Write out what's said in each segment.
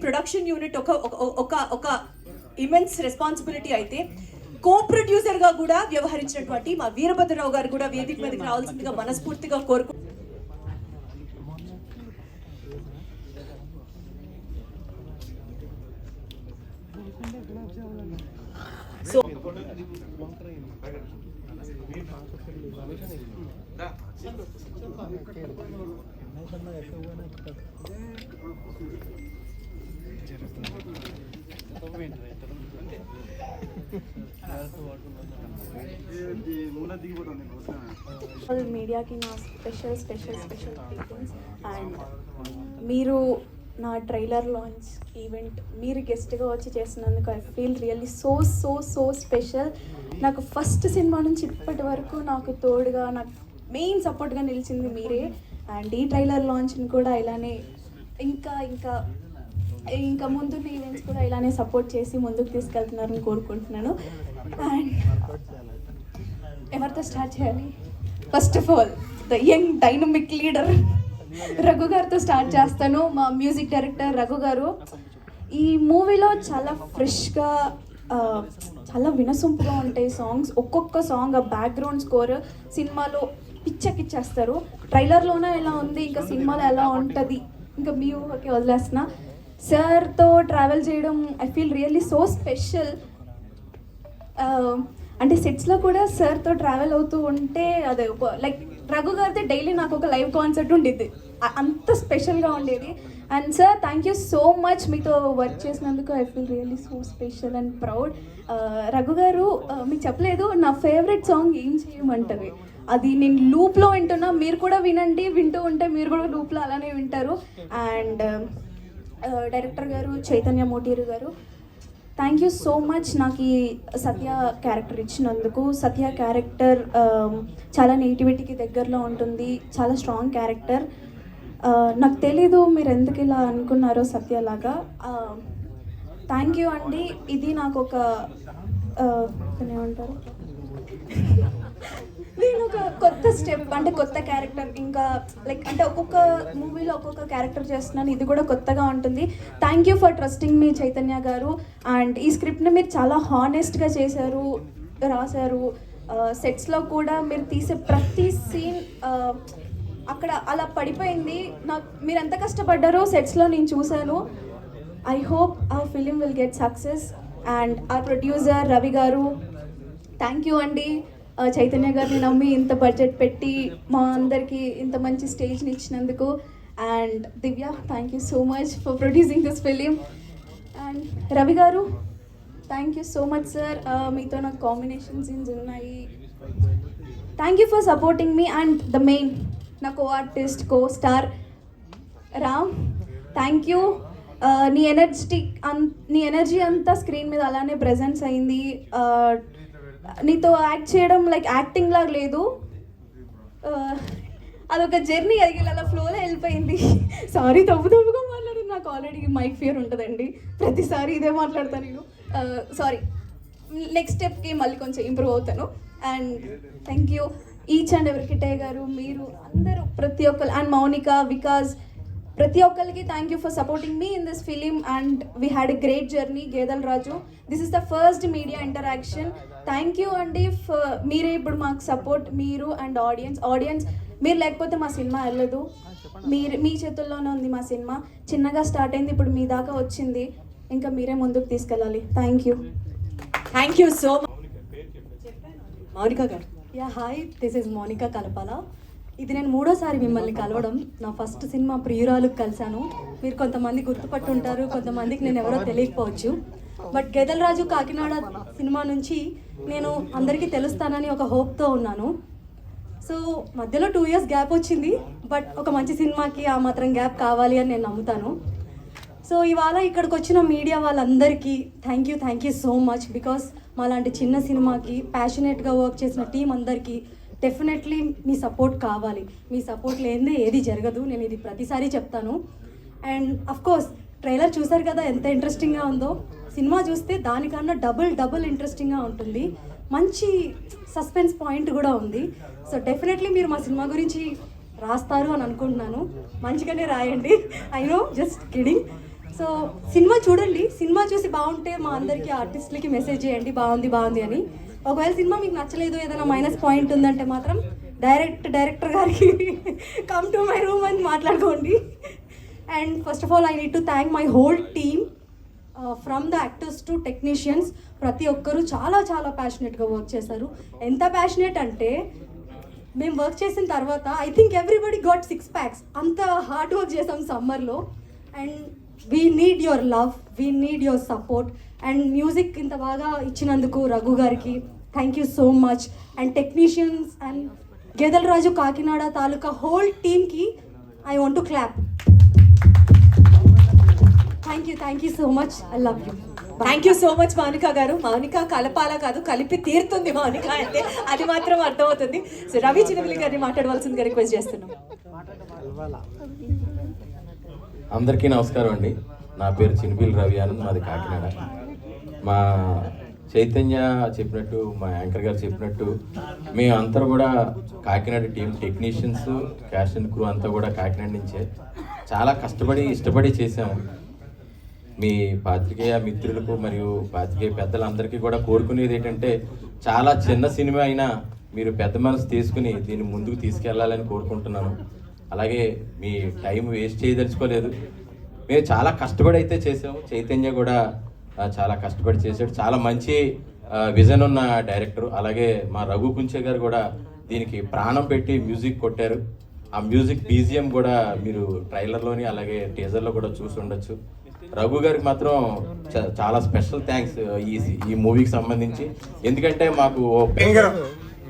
Production unit ఒక immense responsibility అయితే co producer గా కూడా వ్యవహరించినటువంటి మా వీరభద్రరావు గారు కూడా వేదిక మీదకి రావాల్సిందిగా మనస్ఫూర్తిగా కోరుకు. సో మీడియాకి నా స్పెషల్ థింగ్స్ అండ్ మీరు నా ట్రైలర్ లాంచ్ ఈవెంట్ మీరు గెస్ట్గా వచ్చి చేసినందుకు I feel really so special. నాకు ఫస్ట్ సినిమా నుంచి ఇప్పటి వరకు నాకు తోడుగా నాకు మెయిన్ సపోర్ట్గా నిలిచింది మీరే. అండ్ ఈ ట్రైలర్ లాంచ్ని కూడా ఇలానే ఇంకా ముందున్న ఈవెంట్స్ కూడా ఇలానే సపోర్ట్ చేసి ముందుకు తీసుకెళ్తున్నారని కోరుకుంటున్నాను. అండ్ ఎవరితో స్టార్ట్ చేయాలి? First of all the young dynamic leader Raghu గారితో స్టార్ట్ చేస్తాను. మా మ్యూజిక్ డైరెక్టర్ రఘు గారు ఈ మూవీలో చాలా ఫ్రెష్గా చాలా వినసొంపుగా ఉంటాయి సాంగ్స్. ఒక్కొక్క సాంగ్ ఆ బ్యాక్గ్రౌండ్ స్కోర్ సినిమాలో పిచ్చెక్కిచ్చేస్తారు. ట్రైలర్లోనే ఎలా ఉంది, ఇంకా సినిమాలో ఎలా ఉంటుంది ఇంకా మీ ఊహకి వదిలేస్తున్నా. సార్తో ట్రావెల్ చేయడం I feel really so special. అంటే సెట్స్లో కూడా సార్తో ట్రావెల్ అవుతూ ఉంటే అదే లైక్ రఘు గారితో డైలీ నాకు ఒక లైవ్ కాన్సర్ట్ ఉండేది, అంత స్పెషల్గా ఉండేది. And sir thank you so much, మీతో వర్క్ చేసినందుకు I feel really so special and proud. Raghu గారు మీకు చెప్పలేదు, నా ఫేవరెట్ సాంగ్ ఏం చేయమంటది, అది నేను లూప్లో వింటున్నా, మీరు కూడా వినండి, వింటూ ఉంటే మీరు కూడా లూప్లో అలానే వింటారు. అండ్ డైరెక్టర్ గారు చైతన్య మోటీరు గారు థ్యాంక్ యూ సో మచ్ నాకు ఈ సత్య క్యారెక్టర్ ఇచ్చినందుకు. సత్య క్యారెక్టర్ చాలా నేటివిటీకి దగ్గరలో ఉంటుంది, చాలా స్ట్రాంగ్ క్యారెక్టర్. నాకు తెలీదు మీరు ఎందుకు ఇలా అనుకున్నారో సత్యలాగా. థ్యాంక్ యూ అండి. ఇది నాకు ఒక ఏమంటారు, నేను ఒక కొత్త స్టెప్ అంటే కొత్త క్యారెక్టర్, ఇంకా లైక్ అంటే ఒక్కొక్క మూవీలో ఒక్కొక్క క్యారెక్టర్ చేస్తున్నాను, ఇది కూడా కొత్తగా ఉంటుంది. Thank you for trusting me Chaitanya గారు. అండ్ ఈ స్క్రిప్ట్ని మీరు చాలా హానెస్ట్గా రాశారు. సెట్స్లో కూడా మీరు తీసే ప్రతి సీన్ అక్కడ అలా పడిపోయింది. మీరు ఎంత కష్టపడ్డారో సెట్స్లో నేను చూశాను. ఐ హోప్ ఆ film will get success. And ఆ ప్రొడ్యూసర్ రవి గారు థ్యాంక్ యూ అండి. చైతన్య గారిని నమ్మి ఇంత బడ్జెట్ పెట్టి మా అందరికీ ఇంత మంచి స్టేజ్ని ఇచ్చినందుకు. And Divya thank you so much for producing this film. And Ravi గారు thank you so much sir, మీతో నాకు కాంబినేషన్ సీన్స్ ఉన్నాయి. Thank you for supporting me. And the main నా co artist co star Ram thank you. నీ energy అంతా screen మీద అలానే presence అయింది. నీతో యాక్ట్ చేయడం లైక్ యాక్టింగ్ లాగా లేదు, అదొక జర్నీ, అది అలా ఫ్లోలో వెళ్ళిపోయింది. సారీ తప్పుగా మాట్లాడి, నాకు ఆల్రెడీ మైక్ ఫియర్ ఉంటుందండి, ప్రతిసారి ఇదే మాట్లాడతాను నేను. సారీ, నెక్స్ట్ స్టెప్కి మళ్ళీ కొంచెం ఇంప్రూవ్ అవుతాను. And thank you each and ఎవరి కిట్టయ్య గారు, మీరు అందరూ ప్రతి ఒక్కరు, అండ్ మౌనిక, వికాస్, ప్రతి ఒక్కరికి thank you for supporting me in this film. And we had a great journey. Gedal Raju, this is the first media interaction. Thank you అండి మీరే ఇప్పుడు మాకు సపోర్ట్, మీరు అండ్ ఆడియన్స్ మీరు లేకపోతే మా సినిమా వెళ్ళదు. మీ చేతుల్లోనే ఉంది మా సినిమా. చిన్నగా స్టార్ట్ అయింది, ఇప్పుడు మీ దాకా వచ్చింది, ఇంకా మీరే ముందుకు తీసుకెళ్ళాలి. Thank you so much. Mounika గారు. Yeah hi, this is Mounika Kalapala. ఇది నేను 3వ సారి మిమ్మల్ని కలవడం. నా ఫస్ట్ సినిమా ప్రియురాలకు కలిశాను. మీరు కొంతమంది గుర్తుపట్టుంటారు, కొంతమందికి నేను ఎవరో తెలియకపోవచ్చు. బట్ గేదల్ రాజు కాకినాడ సినిమా నుంచి నేను అందరికీ తెలుస్తానని ఒక హోప్తో ఉన్నాను. సో మధ్యలో 2 years గ్యాప్ వచ్చింది, బట్ ఒక మంచి సినిమాకి ఆ మాత్రం గ్యాప్ కావాలి అని నేను నమ్ముతాను. సో ఇవాళ ఇక్కడికి వచ్చిన మీడియా వాళ్ళందరికీ thank you so much. Because మాలాంటి చిన్న సినిమాకి ప్యాషనేట్గా వర్క్ చేసిన టీం అందరికీ డెఫినెట్లీ మీ సపోర్ట్ కావాలి. మీ సపోర్ట్ లేనిదే ఏది జరగదు, నేను ఇది ప్రతిసారి చెప్తాను. అండ్ అఫ్కోర్స్ ట్రైలర్ చూసారు కదా ఎంత ఇంట్రెస్టింగ్గా ఉందో. సినిమా చూస్తే దానికన్నా డబుల్ ఇంట్రెస్టింగ్గా ఉంటుంది. మంచి సస్పెన్స్ పాయింట్ కూడా ఉంది. సో డెఫినెట్లీ మీరు మా సినిమా గురించి రాస్తారు అని అనుకుంటున్నాను. మంచిగానే రాయండి, I know, just kidding. So cinema చూడండి, సినిమా చూసి బాగుంటే మా అందరికీ ఆర్టిస్టులకి మెసేజ్ చేయండి బాగుంది బాగుంది అని. ఒకవేళ సినిమా మీకు నచ్చలేదు, ఏదైనా మైనస్ పాయింట్ ఉందంటే మాత్రం డైరెక్టర్ గారికి కమ్ టు మై రూమ్ అని మాట్లాడుకోండి. And first of all I need to thank my whole team from the actors to technicians. ప్రతి ఒక్కరూ చాలా చాలా ప్యాషనెట్గా వర్క్ చేశారు. ఎంత ప్యాషనెట్ అంటే మేము వర్క్ చేసిన తర్వాత I think everybody got 6 packs. అంత హార్డ్ వర్క్ చేసాం సమ్మర్లో. And we need your love, we need your support. And music ఇంత బాగా ఇచ్చినందుకు రఘు గారికి thank you so much. And technicians and గేదెల రాజు కాకినాడ తాలూకా హోల్ టీమ్కి I want to clap. Thank you so much. I love you. Thank you so much Mounika గారు. మౌనిక కలపాల కాదు, కలిపి తీరుతుంది మౌనిక అంటే, అది మాత్రం అర్థమవుతుంది. సో రవి చిన్నపిల్లి గారిని మాట్లాడవలసిందిగా రిక్వెస్ట్ చేస్తున్నాం. అందరికీ నమస్కారం అండి. నా పేరు చిన్నపిల్లి రవి ఆనంద్, మాది కాకినాడ. మా చైతన్య చెప్పినట్టు, మా యాంకర్ గారు చెప్పినట్టు, మేము అందరూ కూడా Kakinada team technicians, cash and crew అంతా కూడా కాకినాడ నుంచే చాలా కష్టపడి ఇష్టపడి చేసాము. మీ పాత్రికేయ మిత్రులకు మరియు పాత్రికేయ పెద్దలందరికీ కూడా కోరుకునేది ఏంటంటే, చాలా చిన్న సినిమా అయినా మీరు పెద్ద మనసు తీసుకుని దీన్ని ముందుకు తీసుకెళ్లాలని కోరుకుంటున్నాను. అలాగే మీ టైం వేస్ట్ చేయదలుచుకోలేదు. మేము చాలా కష్టపడి అయితే చేసాము. చైతన్య కూడా చాలా కష్టపడి చేశాడు. చాలా మంచి విజన్ ఉన్న డైరెక్టర్. అలాగే మా రఘు కుంచే గారు కూడా దీనికి ప్రాణం పెట్టి మ్యూజిక్ కొట్టారు. ఆ మ్యూజిక్ బీజిఎం కూడా మీరు ట్రైలర్లోని అలాగే టీజర్లో కూడా చూసి ఉండొచ్చు. రఘు గారికి మాత్రం చాలా స్పెషల్ థ్యాంక్స్ ఈ మూవీకి సంబంధించి. ఎందుకంటే మాకు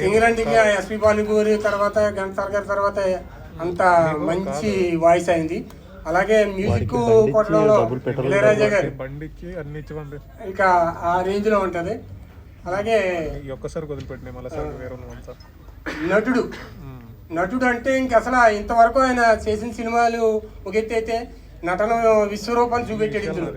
సింగర్ అంటే ఎస్పి బాలుగూరి తర్వాత గణతార్ గారి తర్వాత అంత మంచి వాయిస్ అయింది. అలాగే మ్యూజిక్ కొట్టడంలో ఇళయరాజా గారు ఇంకా ఆ రేంజ్ లో ఉంటది. అలాగే నటుడు అంటే ఇంక అసలు ఇంతవరకు ఆయన చేసిన సినిమాలు ఒక ఎత్తు అయితే నటన విశ్వరూపాన్ని చూపెట్టాడు ఇందులో.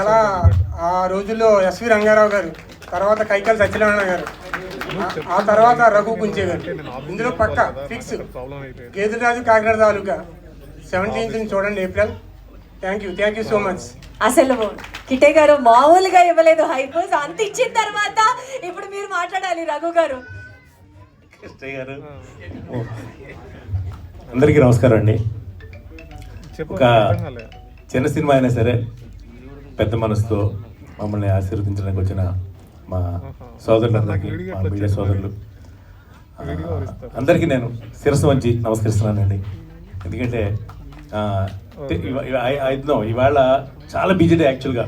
ఎలా ఆ రోజుల్లో ఎస్వి రంగారావు గారు, తర్వాత కైకాల సత్యనారాయణ గారు, ఆ తర్వాత రఘు కుంచే గారు. ఇందులో పక్క ఫిక్స్ గేదెల రాజు కాకినాడ తాలూకా 17th చూడండి, April. Thank you so much. అసలు కిటే గారు మామూలుగా ఇవ్వలేదు హైప్. అంత ఇచ్చిన తర్వాత ఇప్పుడు మీరు మాట్లాడాలి రఘు గారు. అందరికీ నమస్కారం అండి. ఒక చిన్న సినిమా అయినా సరే పెద్ద మనసుతో మమ్మల్ని ఆశీర్వదించడానికి వచ్చిన మా సోదరులందరికీ, మా మీడియా సోదరులు అందరికీ నేను శిరస్సు వంచి నమస్కరిస్తున్నానండి. ఎందుకంటే ఇవాళ చాలా బిజీ డే యాక్చువల్గా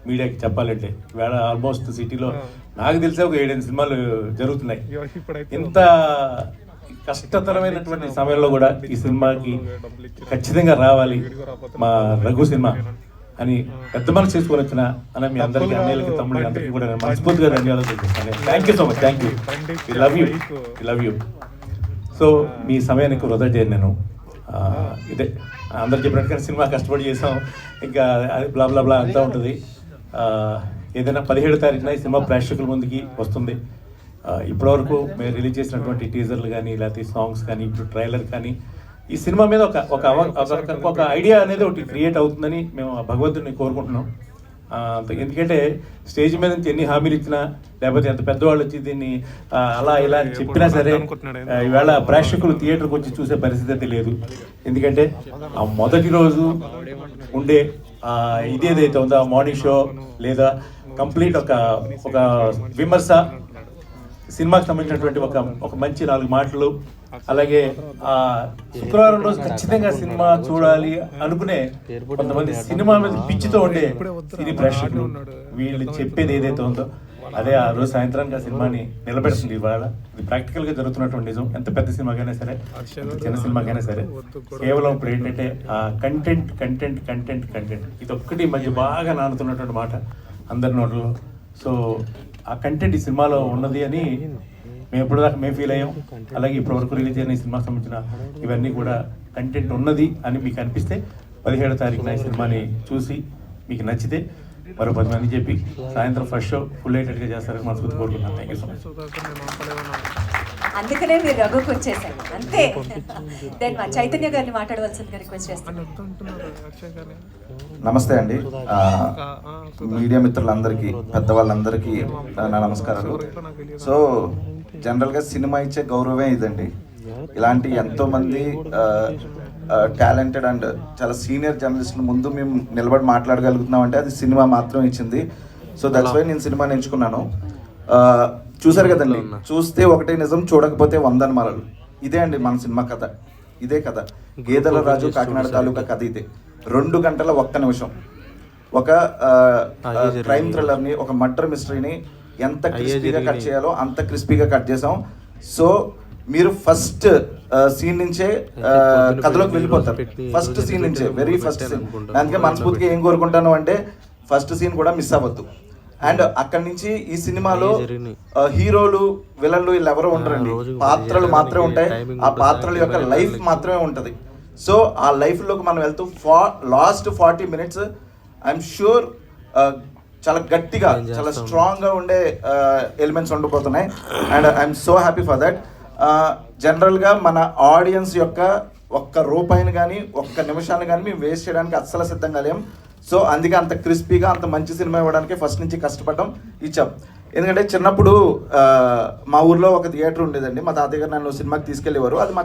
మీడియాకి చెప్పాలంటే. ఇవాళ ఆల్మోస్ట్ సిటీలో నాకు తెలిసే ఒక 7-8 సినిమాలు జరుగుతున్నాయి. ఇంత కష్టతరమైనటువంటి సమయంలో కూడా ఈ సినిమాకి ఖచ్చితంగా రావాలి మా రఘు సినిమా అని పెద్ద మనసు చేసుకొని వచ్చిన అన్న మీ అందరికీ, అన్నయ్యలకి, తమ్ముళ్ళకి అందరికీ కూడా నేను మనస్ఫూర్తిగా ధన్యవాదాలు తెలియజేస్తాను. Thank you so much. Thank you. Love you. So మీ సమయానికి వృధా చేయను నేను. ఇదే అందరు చెప్పినట్టుగా సినిమా కష్టపడి చేసాం, ఇంకా బ్లా బ్లా బ్లా అంతా ఉంటుంది. ఏదైనా 17వ తారీఖున ఈ సినిమా ప్రేక్షకుల ముందుకి వస్తుంది. ఇప్పటివరకు మేము రిలీజ్ చేసినటువంటి టీజర్లు కానీ, లేకపోతే సాంగ్స్ కానీ, ఇప్పుడు ట్రైలర్ కానీ, ఈ సినిమా మీద ఒక ఐడియా అనేది ఒకటి క్రియేట్ అవుతుందని మేము భగవంతుడిని కోరుకుంటున్నాం. ఎందుకంటే స్టేజ్ మీద నుంచి ఎన్ని హామీలు ఇచ్చినా, లేకపోతే ఎంత పెద్దవాళ్ళు వచ్చి దీన్ని అలా ఇలా అని చెప్పినా సరే, ఈవేళ ప్రేక్షకులు థియేటర్కి వచ్చి చూసే పరిస్థితి అయితే లేదు. ఎందుకంటే ఆ మొదటి రోజు ఉండే ఇదేదైతే ఉందో ఆ మార్నింగ్ షో, లేదా కంప్లీట్ ఒక విమర్శ, సినిమాకి సంబంధించినటువంటి ఒక మంచి 4 మాటలు, అలాగే శుక్రవారం రోజు ఖచ్చితంగా సినిమా చూడాలి అనుకునే కొంతమంది సినిమా మీద పిచ్చితో ఉండే సినీ ప్రేక్షకులు, వీళ్ళు చెప్పేది ఏదైతే ఉందో అదే ఆ రోజు సాయంత్రానికి ఆ సినిమాని నిలబెడుతుంది. ఇవాళ ఇది ప్రాక్టికల్ గా జరుగుతున్నటువంటి నిజం. ఎంత పెద్ద సినిమాకైనా సరే, ఎంత చిన్న సినిమాకైనా సరే, కేవలం ఇప్పుడు ఏంటంటే ఆ కంటెంట్ ఇది ఒక్కటి మధ్య బాగా నానుతున్నటువంటి మాట అందరి నోట్లో. సో ఆ కంటెంట్ ఈ సినిమాలో ఉన్నది అని మేము ఎప్పటిదాకా మేము ఫీల్ అయ్యాం. అలాగే ఇప్పటి వరకు రిలీజ్ అయిన ఈ సినిమాకి సంబంధించిన ఇవన్నీ కూడా కంటెంట్ ఉన్నది అని మీకు అనిపిస్తే 17వ తారీఖున ఈ సినిమాని చూసి మీకు నచ్చితే మరో 10 మంది చెప్పి సాయంత్రం ఫస్ట్ షో ఫుల్ ఎయిటెడ్గా చేస్తారని మనస్ఫూర్తి కోరుకుంటున్నాను. Thank you so much. అందుకనే మీరు రఘుకు వచ్చేసారు అంతే. దెన్ మా చైతన్య గారిని మాట్లాడవలసిందిగా రిక్వెస్ట్ చేస్తాను. నమస్తే అండి. మీడియా మిత్రులందరికీ, పెద్దవాళ్ళందరికీ నా నమస్కారాలు. సో జనరల్గా సినిమా ఇచ్చే గౌరవమే ఇదండి. ఇలాంటి ఎంతోమంది టాలెంటెడ్ అండ్ చాలా సీనియర్ జర్నలిస్టుల ముందు మేము నిలబడి మాట్లాడగలుగుతున్నాం అంటే అది సినిమా మాత్రం ఇచ్చింది. సో దట్స్ వై నేను సినిమాని ఎంచుకున్నాను. చూసారు కదండి, చూస్తే ఒకటే నిజం, చూడకపోతే 100 అనుమానాలు. ఇదే అండి మన సినిమా కథ, ఇదే కథ. గేదెల రాజు కాకినాడ తాలూకా కథ ఇదే. 2 గంటల 1 నిమిషం ఒక క్రైమ్ థ్రిల్లర్ని, ఒక మర్డర్ మిస్టరీని ఎంత క్రిస్పీగా కట్ చేయాలో అంత క్రిస్పీగా కట్ చేసాం. సో మీరు ఫస్ట్ సీన్ నుంచే కథలోకి వెళ్ళిపోతారు. ఫస్ట్ సీన్ నుంచే, వెరీ ఫస్ట్ సీన్. అందుకే మనస్ఫూర్తిగా ఏం కోరుకుంటాను అంటే ఫస్ట్ సీన్ కూడా మిస్ అవ్వద్దు. అండ్ అక్కడి నుంచి ఈ సినిమాలో హీరోలు విలన్లు వీళ్ళు ఎవరో ఉండరండి, పాత్రలు మాత్రమే ఉంటాయి. ఆ పాత్రల యొక్క లైఫ్ మాత్రమే ఉంటుంది. సో ఆ లైఫ్లోకి మనం వెళ్తూ లాస్ట్ 40 minutes ఐఎమ్ షూర్ చాలా గట్టిగా, చాలా స్ట్రాంగ్గా ఉండే ఎలిమెంట్స్ ఉండిపోతున్నాయి. And I'm so happy for that. జనరల్గా మన ఆడియన్స్ యొక్క ఒక్క రూపాయిని కానీ ఒక్క నిమిషాన్ని కానీ మేము వేస్ట్ చేయడానికి అస్సలు సిద్ధంగా లేం. సో అందుకే అంత క్రిస్పీగా అంత మంచి సినిమా ఇవ్వడానికి ఫస్ట్ నుంచి కష్టపడడం ఇచ్చాం. ఎందుకంటే చిన్నప్పుడు మా ఊర్లో ఒక థియేటర్ ఉండేదండి. మా తాతయ్య గారు నన్ను సినిమాకి తీసుకెళ్ళేవారు. అది మా